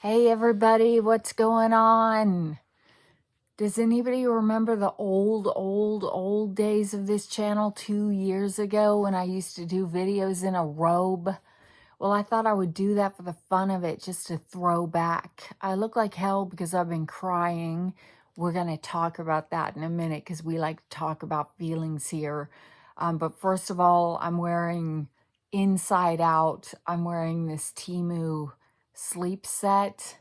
Hey everybody, what's going on? Does anybody remember the old days of this channel 2 years ago when I used to do videos in a robe? Well, I thought I would do that for the fun of it, just to throw back. I look like hell because I've been crying. We're going to talk about that in a minute because we like to talk about feelings here. But first of all, I'm wearing Inside Out. I'm wearing this Temu sleep set,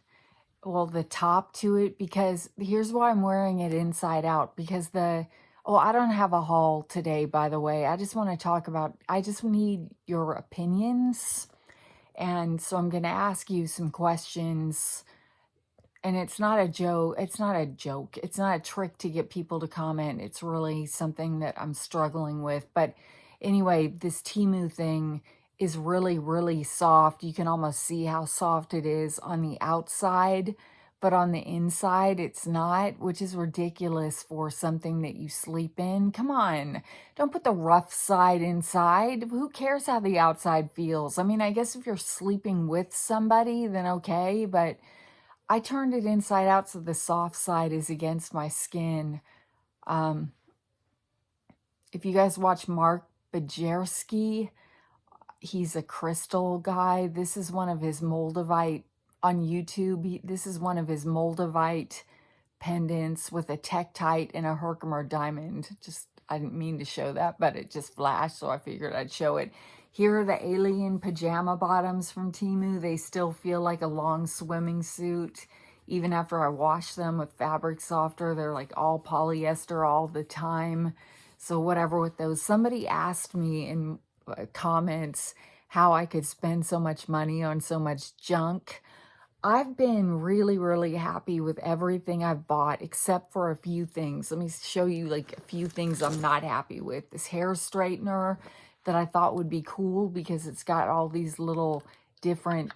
well, the top to it, because here's why I'm wearing it inside out, because I don't have a haul today, by the way. I just want to talk about, I just need your opinions. And so I'm going to ask you some questions, and it's not a joke. It's not a joke. It's not a trick to get people to comment. It's really something that I'm struggling with. But anyway, this Temu thing is really soft. You can almost see how soft it is on the outside, but on the inside it's not, which is ridiculous for something that you sleep in. Come on, don't put the rough side inside. Who cares how the outside feels? I mean, I guess if you're sleeping with somebody, then okay, but I turned it inside out so the soft side is against my skin. Um, if you guys watch Mark Bajerski, he's a crystal guy. This is one of his Moldavite on YouTube. This is one of his Moldavite pendants with a tektite and a Herkimer diamond. I didn't mean to show that, but it just flashed, so I figured I'd show it. Here are the alien pajama bottoms from Temu. They still feel like a long swimming suit. Even after I wash them with fabric softener, they're like all polyester all the time. So whatever with those. Somebody asked me in comments how I could spend so much money on so much junk. I've been really happy with everything I've bought except for a few things. Let me show you like a few things I'm not happy with. This hair straightener that I thought would be cool because it's got all these little different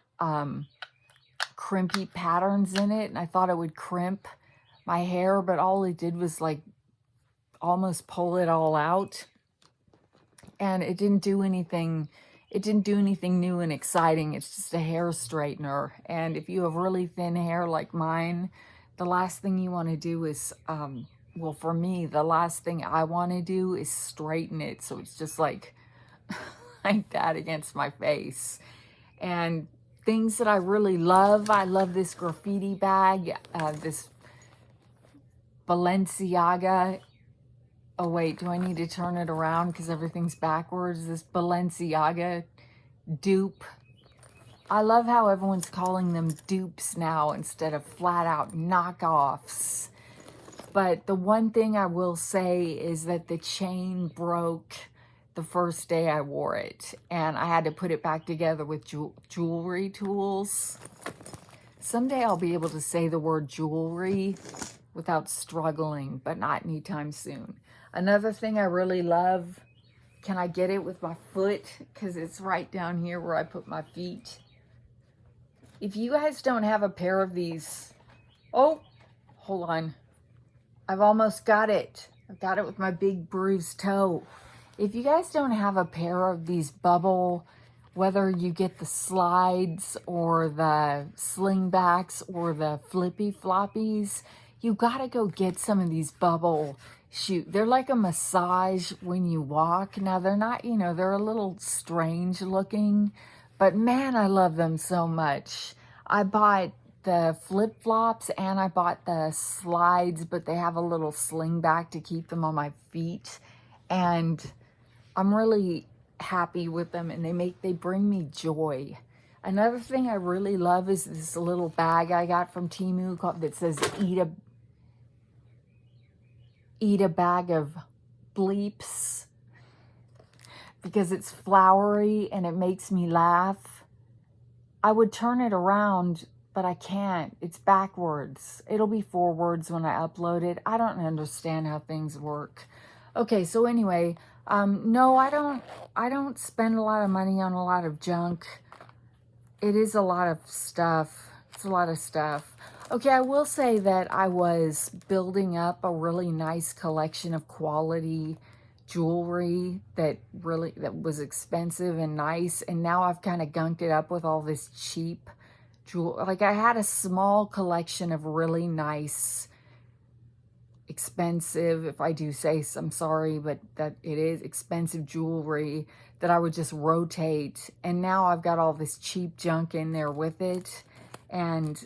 crimpy patterns in it, and I thought it would crimp my hair, but all it did was like almost pull it all out, and it didn't do anything. It didn't do anything new and exciting. It's just a hair straightener. And if you have really thin hair like mine, the last thing you want to do is, well, for me, the last thing I want to do is straighten it. So it's just like, like that against my face. And things that I really love, I love this graffiti bag, this Balenciaga. Oh wait, do I need to turn it around because everything's backwards? This Balenciaga dupe. I love how everyone's calling them dupes now instead of flat out knockoffs. But the one thing I will say is that the chain broke the first day I wore it, and I had to put it back together with jewelry tools. Someday I'll be able to say the word jewelry without struggling, but not anytime soon. Another thing I really love, can I get it with my foot? Because it's right down here where I put my feet. If you guys don't have a pair of these, oh, hold on. I've almost got it. I've got it with my big bruised toe. If you guys don't have a pair of these bubble, whether you get the slides or the slingbacks or the flippy floppies, you gotta go get some of these bubble shoot. They're like a massage when you walk. Now they're not, they're a little strange looking, but man, I love them so much. I bought the flip-flops and I bought the slides, but they have a little sling back to keep them on my feet, and I'm really happy with them, and they bring me joy. Another thing I really love is this little bag I got from Temu that says eat a bag of bleeps, because it's flowery and it makes me laugh. I would turn it around, but I can't. It's backwards. It'll be forwards when I upload it. I don't understand how things work. Okay, so anyway, no, I don't spend a lot of money on a lot of junk. It is a lot of stuff. It's a lot of stuff. Okay, I will say that I was building up a really nice collection of quality jewelry that was expensive and nice, and now I've kind of gunked it up with all this cheap jewel. Like, I had a small collection of really nice, expensive, if I do say so, I'm sorry, but that it is expensive jewelry that I would just rotate. And now I've got all this cheap junk in there with it. And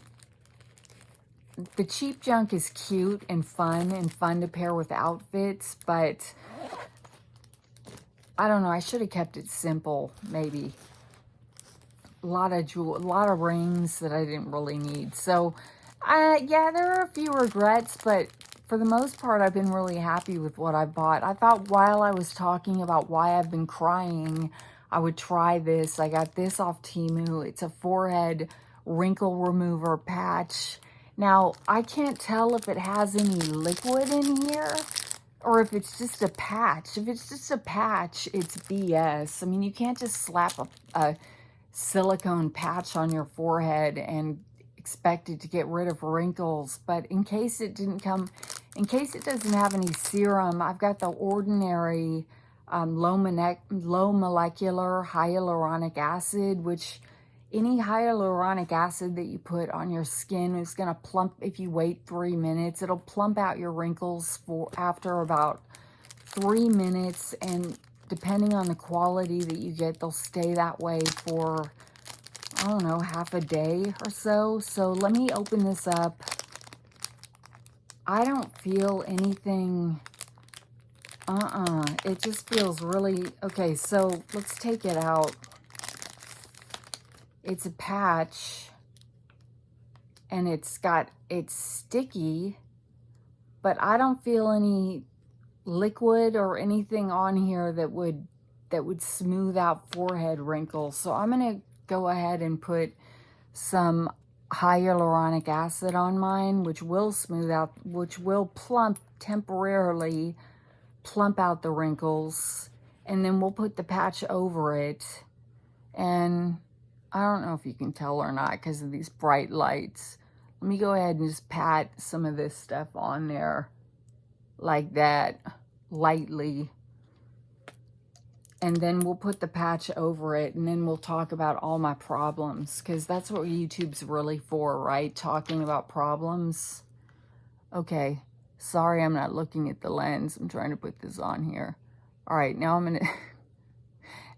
the cheap junk is cute and fun to pair with outfits, but I don't know, I should have kept it simple, maybe. A lot of rings that I didn't really need. So, yeah, there are a few regrets, but for the most part, I've been really happy with what I bought. I thought while I was talking about why I've been crying, I would try this. I got this off Temu. It's a forehead wrinkle remover patch. Now, I can't tell if it has any liquid in here or if it's just a patch. If it's just a patch, it's BS. I mean, you can't just slap a silicone patch on your forehead and expect it to get rid of wrinkles. But in case it doesn't have any serum, I've got the ordinary low molecular hyaluronic acid, which any hyaluronic acid that you put on your skin is going to plump. If you wait 3 minutes, it'll plump out your wrinkles after about 3 minutes, and depending on the quality that you get, they'll stay that way for, I don't know, half a day or so. So let me open this up. I don't feel anything. It just feels really, okay, so let's take it out. It's a patch, and it's sticky, but I don't feel any liquid or anything on here that would smooth out forehead wrinkles. So I'm going to go ahead and put some hyaluronic acid on mine, which will smooth out, which will temporarily plump out the wrinkles, and then we'll put the patch over it. And I don't know if you can tell or not because of these bright lights. Let me go ahead and just pat some of this stuff on there like that, lightly. And then we'll put the patch over it, and then we'll talk about all my problems, because that's what YouTube's really for, right? Talking about problems. Okay, sorry I'm not looking at the lens. I'm trying to put this on here. All right, now I'm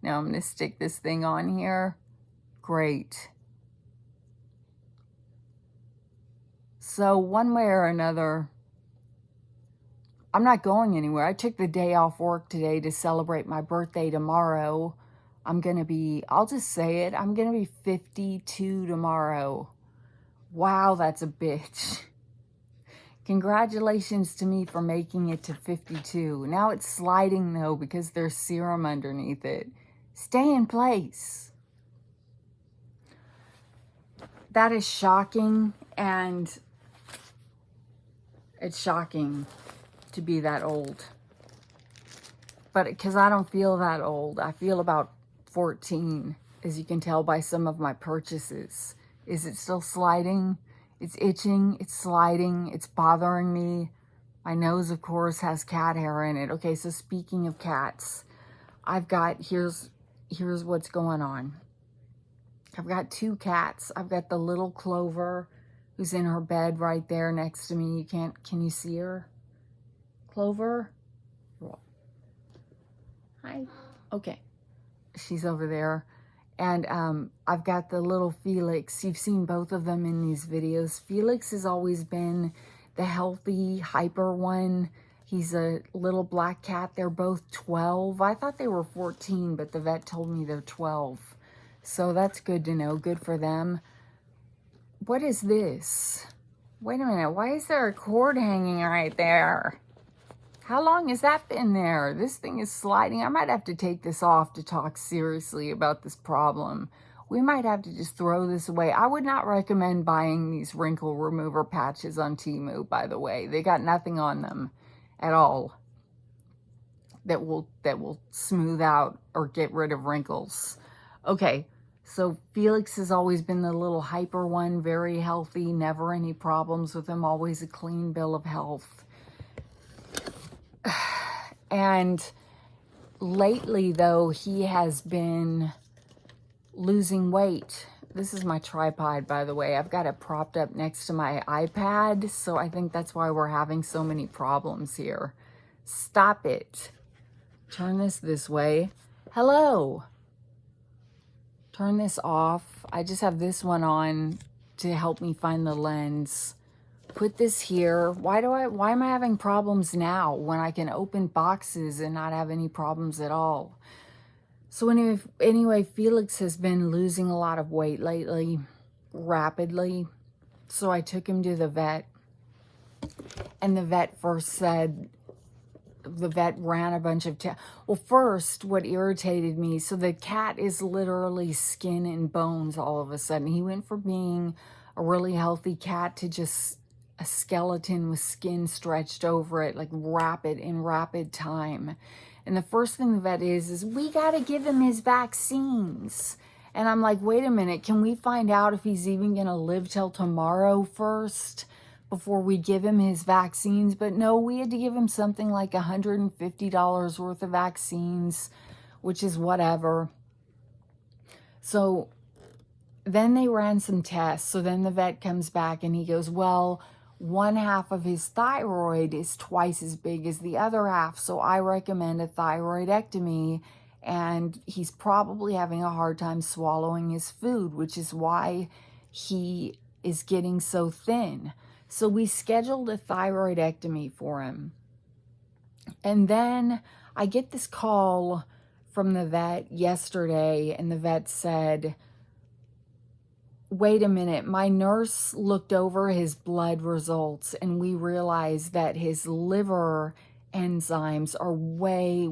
gonna stick this thing on here. Great. So one way or another, I'm not going anywhere. I took the day off work today to celebrate my birthday tomorrow. I'll just say it, I'm gonna be 52 tomorrow. Wow, that's a bitch. Congratulations to me for making it to 52. Now it's sliding though because there's serum underneath it. Stay in place. That is shocking, and it's shocking to be that old. But because I don't feel that old. I feel about 14, as you can tell by some of my purchases. Is it still sliding? It's itching, it's sliding, it's bothering me. My nose, of course, has cat hair in it. Okay, so speaking of cats, here's what's going on. I've got 2 cats. I've got the little Clover, who's in her bed right there next to me. Can you see her? Clover? Hi. Okay. She's over there. And I've got the little Felix. You've seen both of them in these videos. Felix has always been the healthy, hyper one. He's a little black cat. They're both 12. I thought they were 14, but the vet told me they're 12. So that's good to know. Good for them. What is this? Wait a minute. Why is there a cord hanging right there? How long has that been there? This thing is sliding. I might have to take this off to talk seriously about this problem. We might have to just throw this away. I would not recommend buying these wrinkle remover patches on Temu, by the way. They got nothing on them at all that will smooth out or get rid of wrinkles. Okay, so Felix has always been the little hyper one, very healthy, never any problems with him, always a clean bill of health. And lately, though, he has been losing weight This is my tripod, by the way. I've got it propped up next to my iPad, so I think that's why we're having so many problems here. Stop it. Turn this way. Hello. Turn this off. I just have this one on to help me find the lens. Put this here. Why am I having problems now when I can open boxes and not have any problems at all? So anyway, Felix has been losing a lot of weight lately, rapidly. So I took him to the vet, and the vet first said, the vet ran a bunch of tests. Well, first, what irritated me, so the cat is literally skin and bones all of a sudden. He went from being a really healthy cat to just a skeleton with skin stretched over it, like in rapid time. And the first thing the vet is we got to give him his vaccines. And I'm like, wait a minute, can we find out if he's even going to live till tomorrow first before we give him his vaccines? But no, we had to give him something like $150 worth of vaccines, which is whatever. So then they ran some tests. So then the vet comes back and he goes, well, one half of his thyroid is twice as big as the other half, so I recommend a thyroidectomy, and he's probably having a hard time swallowing his food, which is why he is getting so thin. So we scheduled a thyroidectomy for him. And then I get this call from the vet yesterday, and the vet said, wait a minute, my nurse looked over his blood results and we realized that his liver enzymes are way,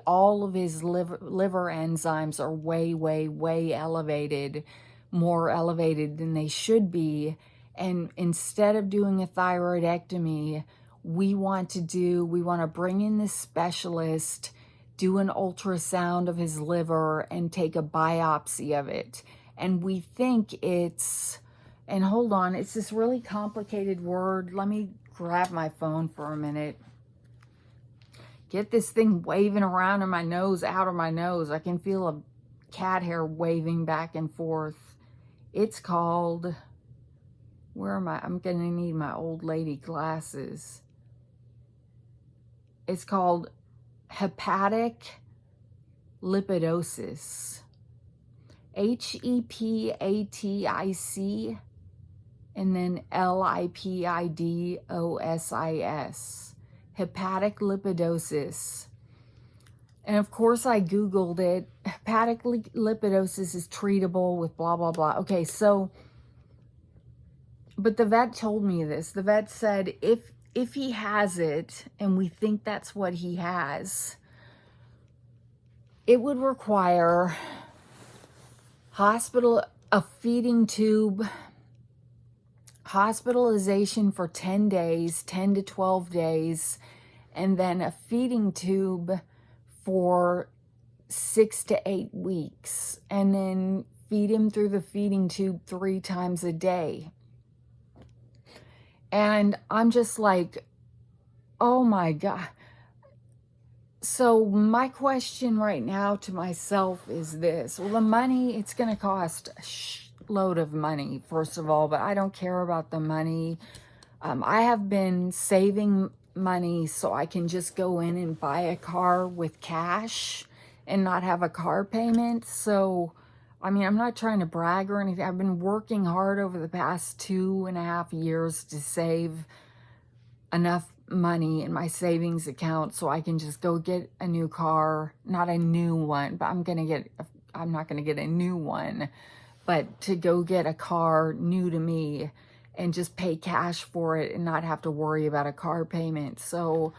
all of his liver enzymes are way elevated, more elevated than they should be. And instead of doing a thyroidectomy, we want to bring in this specialist, do an ultrasound of his liver and take a biopsy of it. And we think it's, and hold on, it's this really complicated word. Let me grab my phone for a minute. Get this thing waving around in my nose, out of my nose. I can feel a cat hair waving back and forth. It's called, where am I? I'm going to need my old lady glasses. It's called hepatic lipidosis. HEPATIC and then LIPIDOSIS. Hepatic lipidosis. And of course I Googled it. Hepatic lipidosis is treatable with blah, blah, blah. Okay, so, but the vet told me this. The vet said if he has it, and we think that's what he has, it would require a feeding tube, hospitalization for 10 days, 10 to 12 days, and then a feeding tube for 6 to 8 weeks, and then feed him through the feeding tube 3 times a day. And I'm just like, oh my God. So my question right now to myself is this. Well, the money, it's going to cost a load of money, first of all, but I don't care about the money. I have been saving money so I can just go in and buy a car with cash and not have a car payment. So, I mean, I'm not trying to brag or anything. I've been working hard over the past 2.5 years to save enough money in my savings account so I can just go get a new car. Not a new one, but I'm not going to get a new one, but to go get a car new to me and just pay cash for it and not have to worry about a car payment. So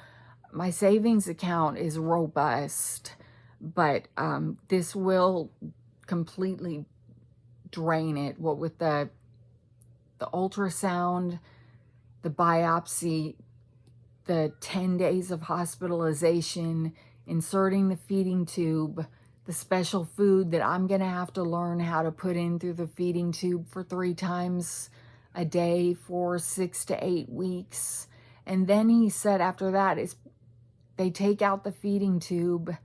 my savings account is robust, but this will completely drain it. What with the ultrasound, the biopsy, the 10 days of hospitalization, inserting the feeding tube, the special food that I'm going to have to learn how to put in through the feeding tube for 3 times a day for 6 to 8 weeks. And then he said after that is they take out the feeding tube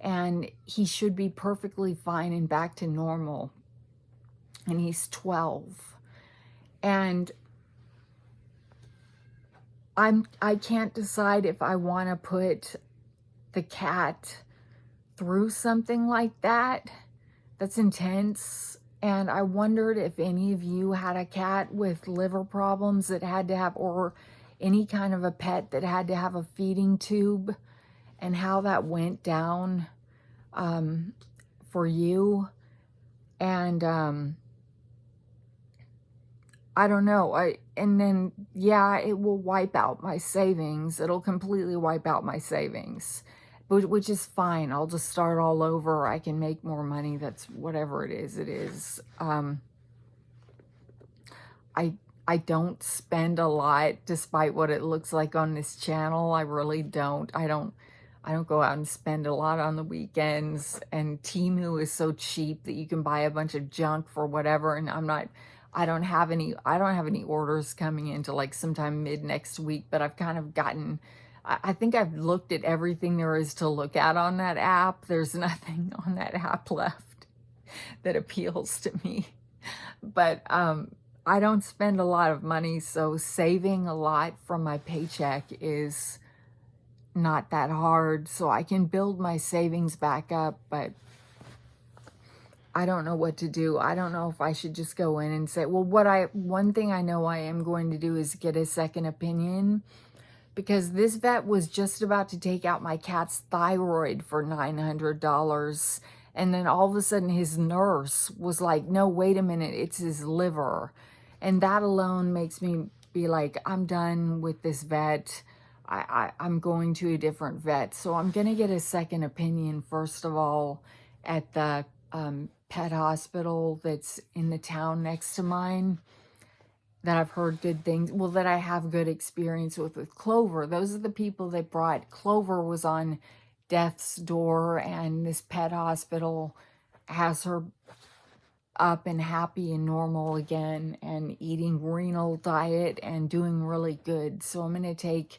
and he should be perfectly fine and back to normal. and he's 12. And I can't decide if I want to put the cat through something like that. That's intense. And I wondered if any of you had a cat with liver problems that had to have, or any kind of a pet that had to have a feeding tube, and how that went down for you. And I don't know. And then, yeah, it will wipe out my savings. It'll completely wipe out my savings, which is fine. I'll just start all over. I can make more money. That's whatever it is. It is. I don't spend a lot, despite what it looks like on this channel. I really don't. I don't go out and spend a lot on the weekends. And Temu is so cheap that you can buy a bunch of junk for whatever. And I don't have any orders coming into like sometime mid next week, but I've kind of gotten, I think I've looked at everything there is to look at on that app. There's nothing on that app left that appeals to me. But I don't spend a lot of money, so saving a lot from my paycheck is not that hard. So I can build my savings back up, but I don't know what to do. I don't know if I should just go in and say, well, one thing I know I am going to do is get a second opinion, because this vet was just about to take out my cat's thyroid for $900. And then all of a sudden his nurse was like, no, wait a minute, it's his liver. And that alone makes me be like, I'm done with this vet. I'm going to a different vet. So I'm going to get a second opinion, first of all, at the pet hospital that's in the town next to mine, that I've heard good things, well, that I have good experience with Clover. Those are the people that brought, Clover was on death's door, and this pet hospital has her up and happy and normal again, and eating renal diet and doing really good. So I'm going to take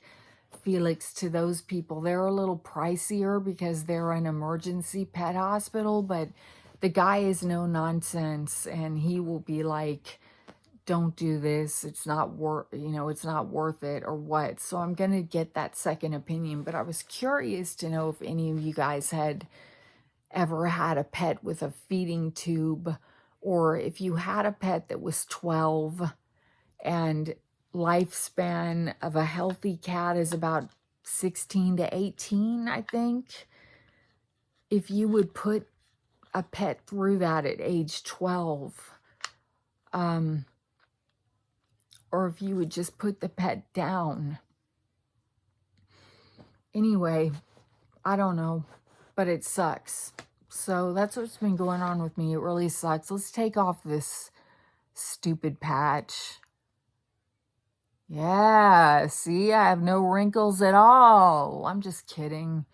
Felix to those people. They're a little pricier because they're an emergency pet hospital, but the guy is no nonsense, and he will be like, don't do this, it's not worth, it's not worth it, or what. So I'm going to get that second opinion. But I was curious to know if any of you guys had ever had a pet with a feeding tube, or if you had a pet that was 12, and lifespan of a healthy cat is about 16 to 18, I think. If you would put a pet through that at age 12, or if you would just put the pet down. Anyway, I don't know, but it sucks. So that's what's been going on with me. It really sucks. Let's take off this stupid patch. Yeah, see, I have no wrinkles at all. I'm just kidding.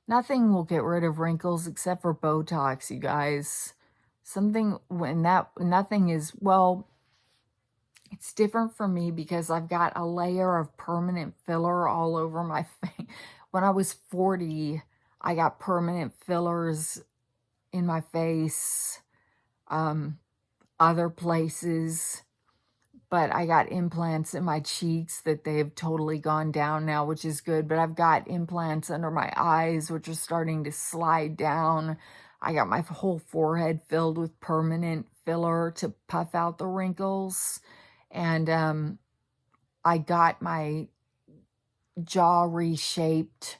Nothing will get rid of wrinkles except for Botox, you guys. Nothing is, well, it's different for me because I've got a layer of permanent filler all over my face. When I was 40, I got permanent fillers in my face, other places, but I got implants in my cheeks that they've totally gone down now, which is good. But I've got implants under my eyes, which are starting to slide down. I got my whole forehead filled with permanent filler to puff out the wrinkles. And I got my jaw reshaped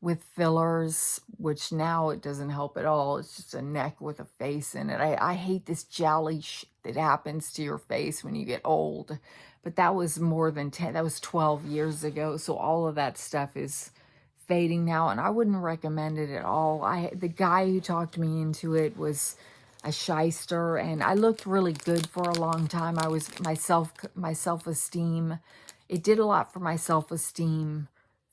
with fillers, which now it doesn't help at all. It's just a neck with a face in it. I hate this jolly that happens to your face when you get old. But that was that was 12 years ago. So all of that stuff is fading now, and I wouldn't recommend it at all. The guy who talked me into it was a shyster, and I looked really good for a long time. My self-esteem, it did a lot for my self-esteem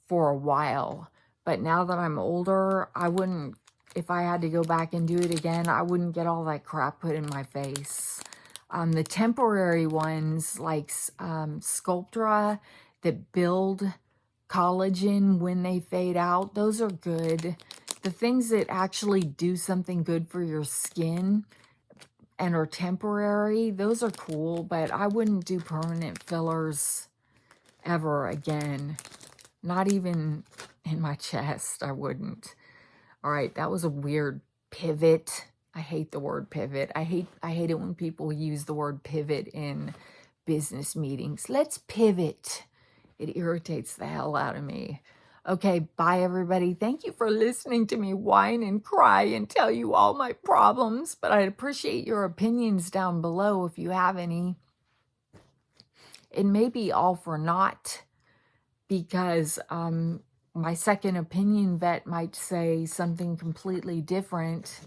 for a while. But now that I'm older, I wouldn't, if I had to go back and do it again, I wouldn't get all that crap put in my face. The temporary ones like Sculptra that build collagen when they fade out, those are good. The things that actually do something good for your skin and are temporary, those are cool, but I wouldn't do permanent fillers ever again. Not even in my chest, I wouldn't. All right, that was a weird pivot. I hate the word pivot. I hate it when people use the word pivot in business meetings. Let's pivot. It irritates the hell out of me. Okay, bye everybody. Thank you for listening to me whine and cry and tell you all my problems, but I'd appreciate your opinions down below if you have any. It may be all for naught, because my second opinion vet might say something completely different.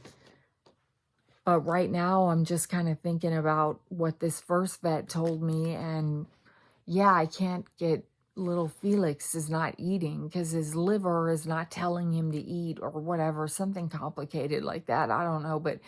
But right now, I'm just kind of thinking about what this first vet told me. And yeah, I can't get little Felix is not eating because his liver is not telling him to eat or whatever, something complicated like that. I don't know. But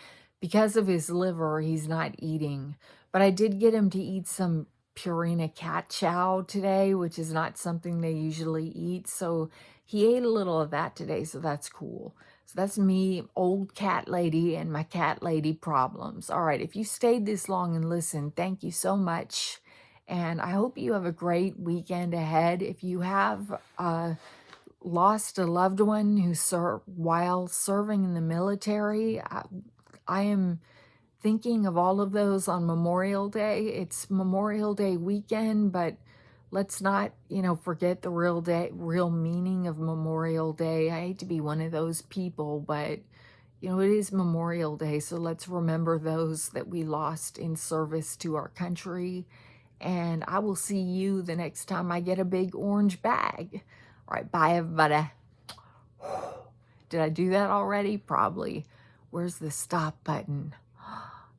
because of his liver, he's not eating. But I did get him to eat some Purina cat chow today, which is not something they usually eat. So he ate a little of that today. So that's cool. So that's me, old cat lady, and my cat lady problems. All right, if you stayed this long and listened, thank you so much. And I hope you have a great weekend ahead. If you have lost a loved one while serving in the military, I am thinking of all of those on Memorial Day. It's Memorial Day weekend, but let's not, forget the real meaning of Memorial Day. I hate to be one of those people, but it is Memorial Day, so let's remember those that we lost in service to our country. And I will see you the next time I get a big orange bag. All right, bye everybody. Did I do that already? Probably. Where's the stop button?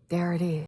There it is.